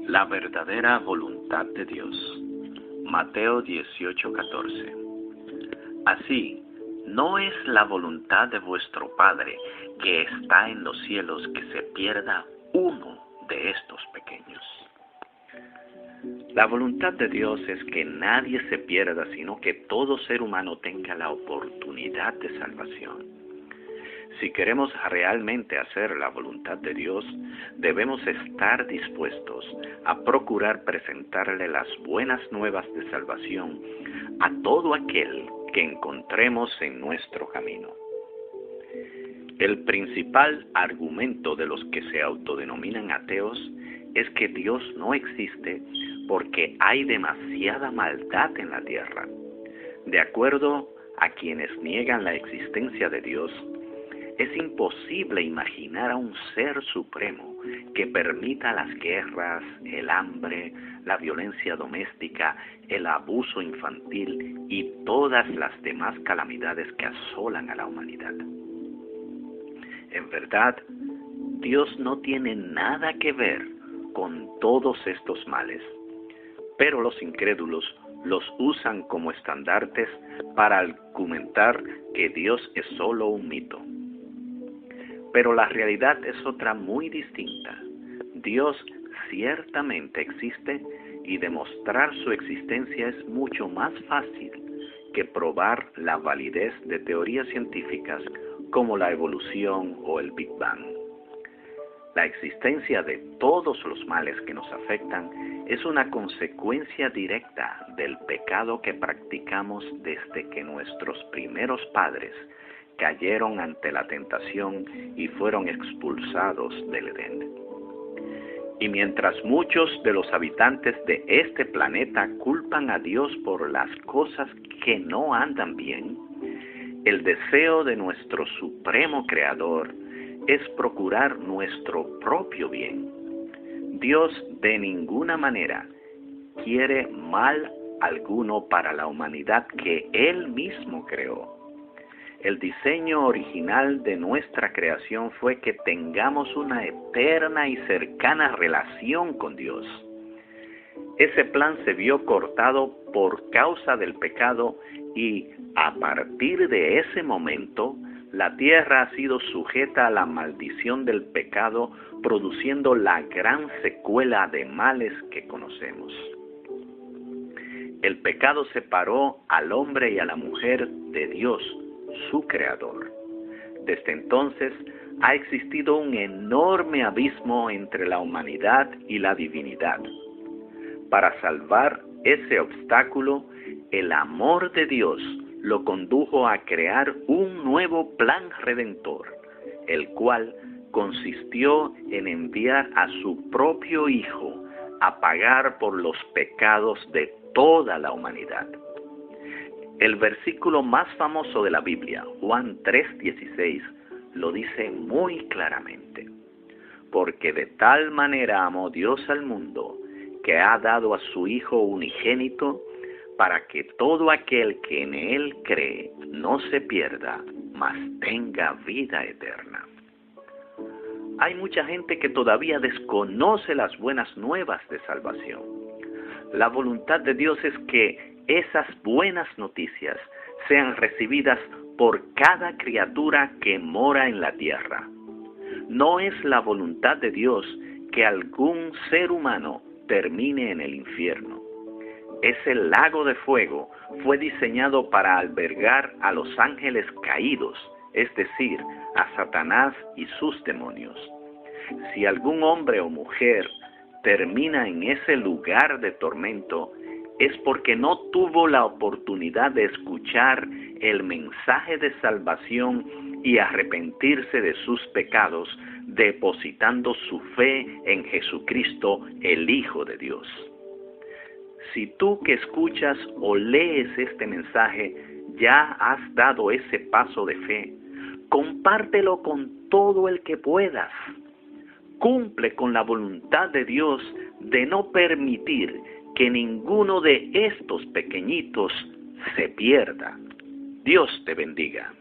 La verdadera voluntad de Dios. Mateo 18:14. Así, no es la voluntad de vuestro Padre que está en los cielos que se pierda uno de estos pequeños. La voluntad de Dios es que nadie se pierda, sino que todo ser humano tenga la oportunidad de salvación. Si queremos realmente hacer la voluntad de Dios, debemos estar dispuestos a procurar presentarle las buenas nuevas de salvación a todo aquel que encontremos en nuestro camino. El principal argumento de los que se autodenominan ateos es que Dios no existe porque hay demasiada maldad en la tierra. De acuerdo a quienes niegan la existencia de Dios, es imposible imaginar a un ser supremo que permita las guerras, el hambre, la violencia doméstica, el abuso infantil y todas las demás calamidades que asolan a la humanidad. En verdad, Dios no tiene nada que ver con todos estos males, pero los incrédulos los usan como estandartes para argumentar que Dios es solo un mito. Pero la realidad es otra muy distinta. Dios ciertamente existe y demostrar su existencia es mucho más fácil que probar la validez de teorías científicas como la evolución o el Big Bang. La existencia de todos los males que nos afectan es una consecuencia directa del pecado que practicamos desde que nuestros primeros padres cayeron ante la tentación y fueron expulsados del Edén. Y mientras muchos de los habitantes de este planeta culpan a Dios por las cosas que no andan bien, el deseo de nuestro supremo Creador es procurar nuestro propio bien. Dios de ninguna manera quiere mal alguno para la humanidad que Él mismo creó. El diseño original de nuestra creación fue que tengamos una eterna y cercana relación con Dios. Ese plan se vio cortado por causa del pecado y a partir de ese momento la tierra ha sido sujeta a la maldición del pecado, produciendo la gran secuela de males que conocemos. El pecado separó al hombre y a la mujer de Dios, su creador. Desde entonces ha existido un enorme abismo entre la humanidad y la divinidad. Para salvar ese obstáculo, el amor de Dios lo condujo a crear un nuevo plan redentor, el cual consistió en enviar a su propio Hijo a pagar por los pecados de toda la humanidad. El versículo más famoso de la Biblia, Juan 3:16, lo dice muy claramente. Porque de tal manera amó Dios al mundo, que ha dado a su Hijo unigénito, para que todo aquel que en Él cree no se pierda, mas tenga vida eterna. Hay mucha gente que todavía desconoce las buenas nuevas de salvación. La voluntad de Dios es que esas buenas noticias sean recibidas por cada criatura que mora en la tierra. No es la voluntad de Dios que algún ser humano termine en el infierno. Ese lago de fuego fue diseñado para albergar a los ángeles caídos, es decir, a Satanás y sus demonios. Si algún hombre o mujer termina en ese lugar de tormento, es porque no tuvo la oportunidad de escuchar el mensaje de salvación y arrepentirse de sus pecados, depositando su fe en Jesucristo, el Hijo de Dios. Si tú que escuchas o lees este mensaje ya has dado ese paso de fe, compártelo con todo el que puedas. Cumple con la voluntad de Dios de no permitir que ninguno de estos pequeñitos se pierda. Dios te bendiga.